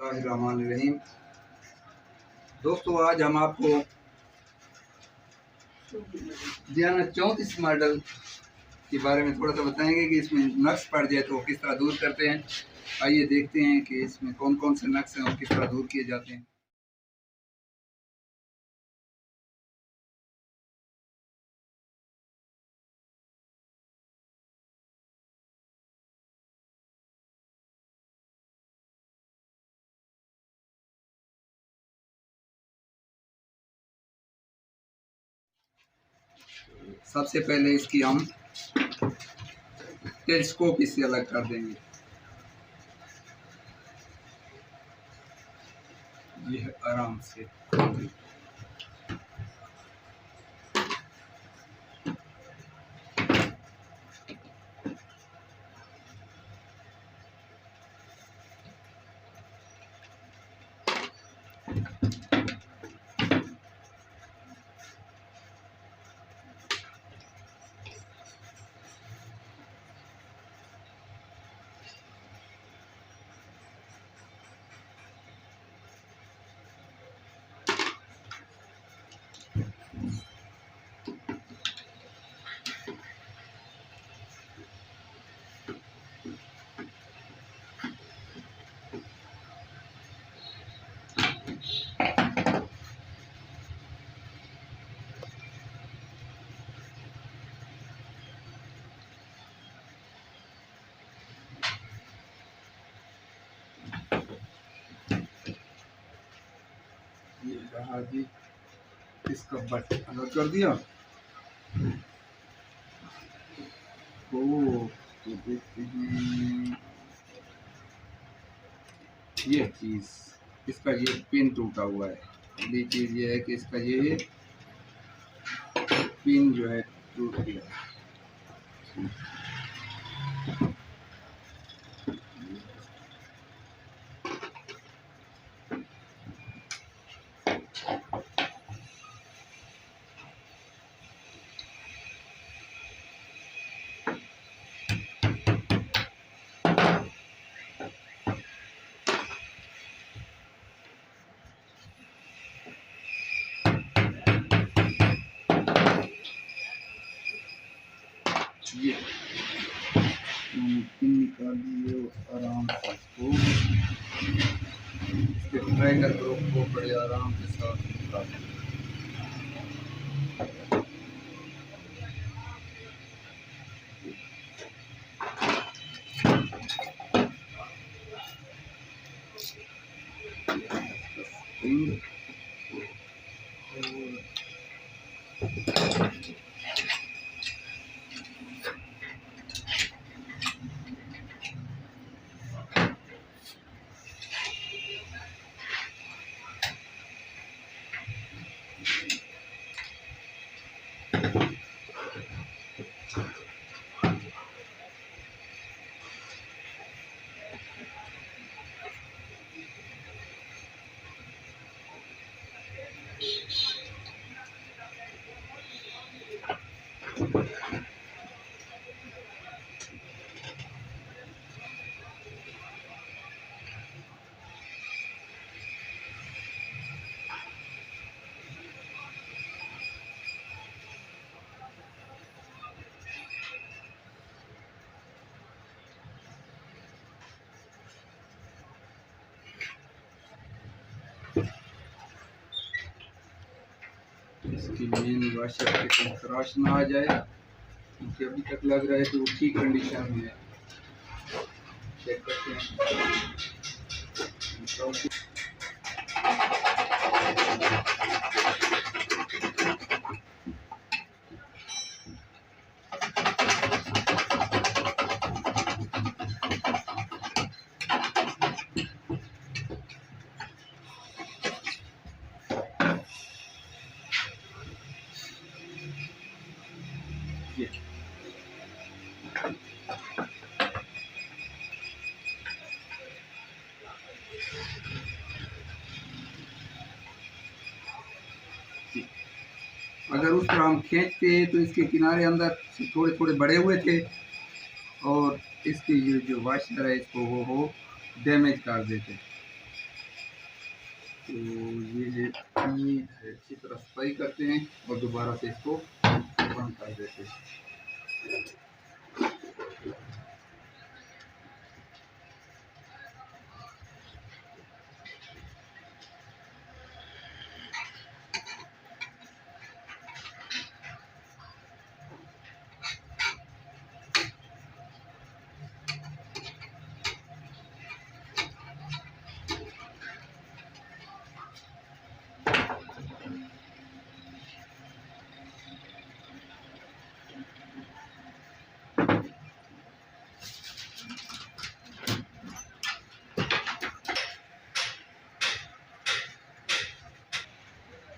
बिस्मिल्लाहिर्रहमानिर्रहीम। दोस्तों, आज हम आपको डियाना 34 मॉडल के बारे में थोड़ा सा बताएंगे कि इसमें नक्स पड़ जाए तो किस तरह दूर करते हैं। आइए देखते हैं कि इसमें कौन कौन से नक्स हैं और किस तरह दूर किए जाते हैं। सबसे पहले इसकी हम टेलीस्कोप इससे अलग कर देंगे। ये है आराम से ये रहा जी, इसका बट अलग कर दिया। तो देखते हैं ये चीज़, इसका ये पिन टूटा हुआ है। अगली चीज़ ये है कि इसका ये पिन जो है टूट गया। ये पिन निकाल दिए आराम से, इसको इसके ट्रैगर ग्रुप को बड़े आराम के साथ निकाल दिए। इसकी मेन वाशर पे कोई क्रॉस ना आ जाए, क्योंकि अभी तक लग रहा है कि वो ठीक कंडीशन में है। चेक करते हैं। अगर उस पर हम खींचते तो इसके किनारे अंदर से थोड़े थोड़े बड़े हुए थे और इसकी ये जो वाशर है इसको वो डैमेज कर देते। तो ये अच्छी तरह सफाई करते हैं और दोबारा से इसको बंद कर देते हैं।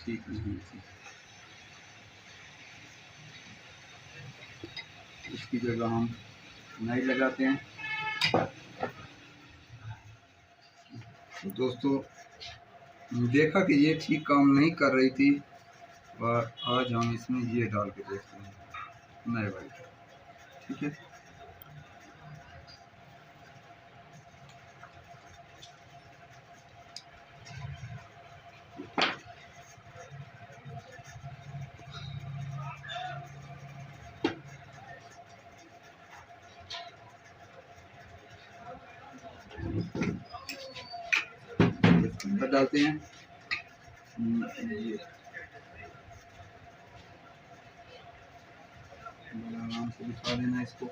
ठीक नहीं थी, इसकी जगह हम नई लगाते हैं। तो दोस्तों, देखा कि ये ठीक काम नहीं कर रही थी और आज हम इसमें ये डाल के देखते हैं नए वाली। ठीक है, डालते हैं ये आराम से बिठा देना इसको।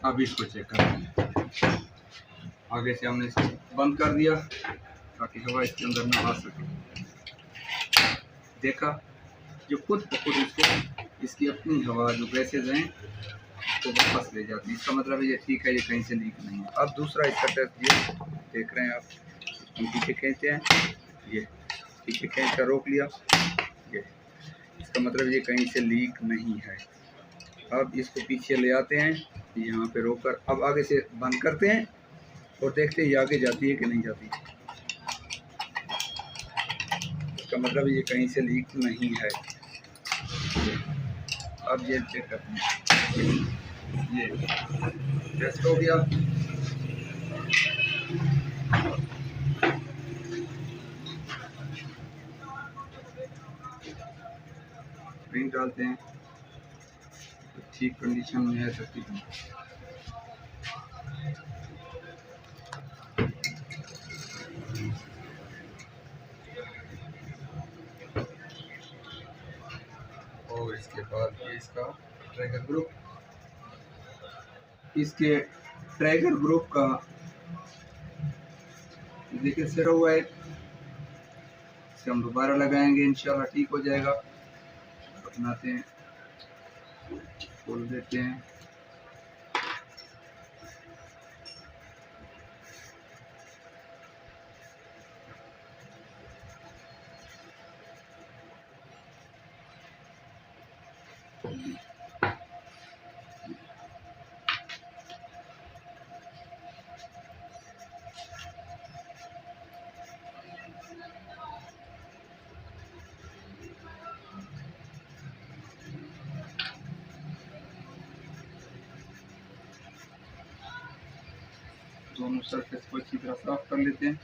अब इसको चेक करते हैं। आगे से हमने इसको बंद कर दिया ताकि हवा इसके अंदर ना आ सके। देखा, जो खुद ब खुद इसको इसकी अपनी हवा जो गैसेज हैं तो वापस ले जाती है। इसका मतलब ये ठीक है, ये कहीं से लीक नहीं है। अब दूसरा इसका टेस्ट ये देख रहे हैं आप, हम पीछे खींचते हैं, ये पीछे खींच कर रोक लिया, ये इसका मतलब ये कहीं से लीक नहीं है। अब इसको पीछे ले आते हैं, यहाँ पे रोक कर अब आगे से बंद करते हैं और देखते हैं ये आगे जाती है कि नहीं जाती। इसका मतलब ये कहीं से लीक नहीं है। अब ये चेक करते हैं, ये टेस्ट हो गया। रिंग डालते हैं, तो ठीक कंडीशन में है सब चीज़। और इसके बाद ये इसका ट्रैगर ग्रुप, इसके ट्रैगर ग्रुप का देखिए सेट हुआ है। इसे हम दोबारा लगाएंगे, इंशाल्लाह ठीक हो जाएगा। अपनाते हैं, खोल देते हैं, दोनों सरफेस को अच्छी तरह साफ कर लेते हैं।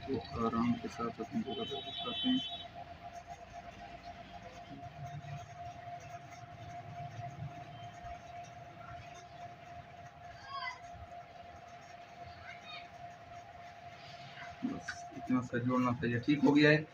तो आराम के साथ अपनी जगह पर बिठाते हैं। बस इतना सा जोड़ना चाहिए, ठीक हो गया है।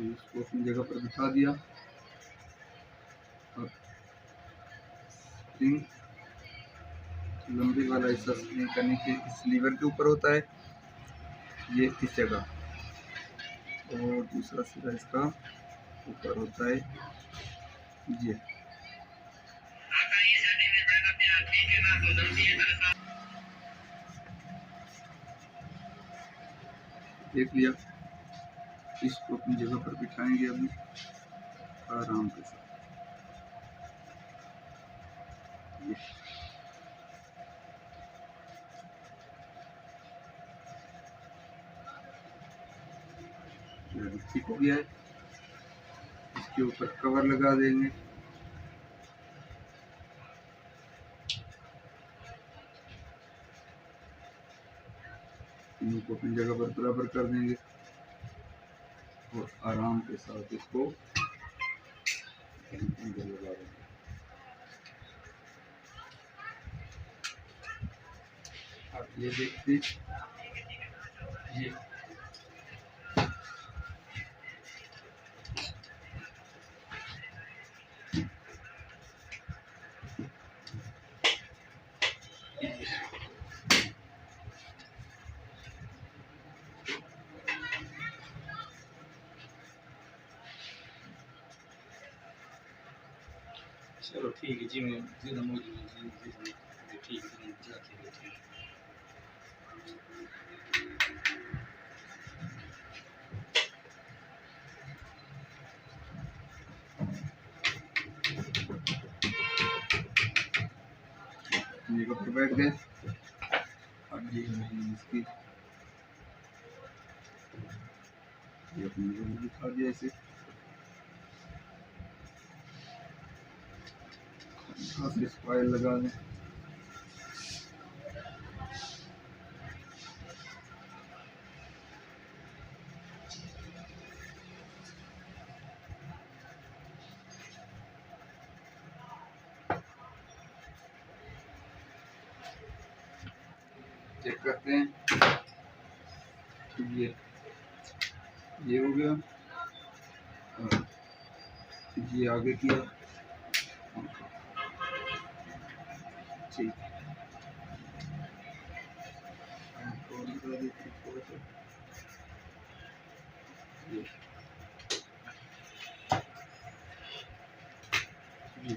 इसको अपनी जगह पर बिठा दिया और स्प्रिंग लंबी वाला हिस्सा स्प्रिंग करने के इस लीवर के ऊपर होता है, ये इस जगह, और दूसरा सिरा इसका ऊपर होता है ये। देख लिया। इसको अपनी जगह पर बिठाएंगे अभी आराम के साथ। ये ठीक हो गया है। इसके ऊपर कवर लगा देंगे। इनको अपनी जगह पर बराबर कर देंगे और आराम के साथ इसको लगा देंगे। अब ये देखते ये चलो ठीक है जी, मैं ज़्यादा मौजूद ठीक है, जाते हैं ठीक। जगह पर बैठ गए। अब ये इसकी ये अपनी जगह दिखा दिया इसे। स्पाइल लगा दें। चेक करते हैं। ये हो गया, ये आगे किया, ठीक। ये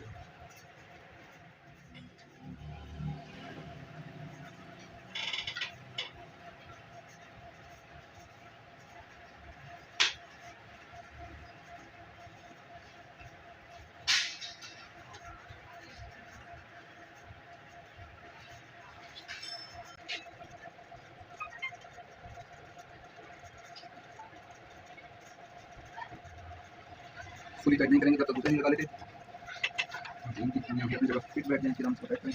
फुली टाइट नहीं करेंगे तब तक दूसरे लगा लेते। अपनी जगह फिट बैठ जाए, फिर हम इसको टाइट करें।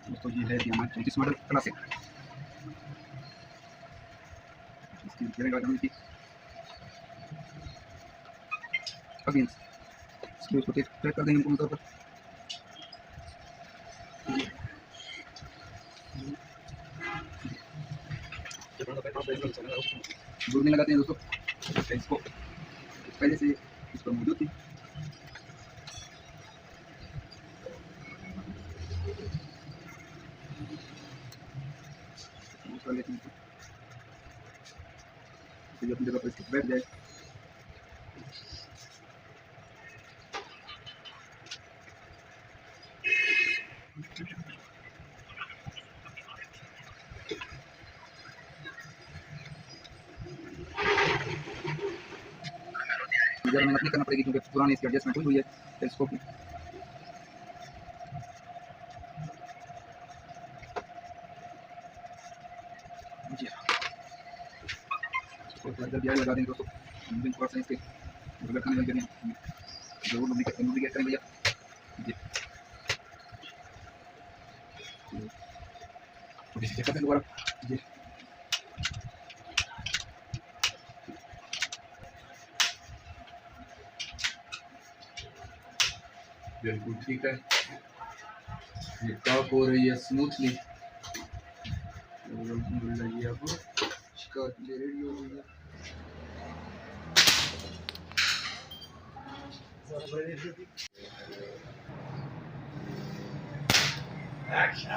दोस्तों ये है हमारी 34 मॉडल क्लासिक। इसकी बेयरिंग की अगेन स्क्रू को टाइट कर देंगे पूरी तरह पर। दूर नहीं लगाते हैं दोस्तों, इसको पहले से इस पर मौजूद थी। अपनी जगह पर इसको बैठ जाए। ज़्यादा मेहनत नहीं करना पड़ेगी क्योंकि पुरानी इसकी एडजस्टमेंट हुई है टेलीस्कोप की। जल्दी लगा देंगे दोस्तों, थोड़ा सा इसके खाने बंद करें, जरूर लुब्रिकेट करें भैया जी। चेक करते हैं दोबारा जी। बिल्कुल ठीक है। ये टॉप हो रही है स्मूथली। अल्हम्दुलिल्लाह ये अब शिकार के लिए रेडी हो गई है। Action,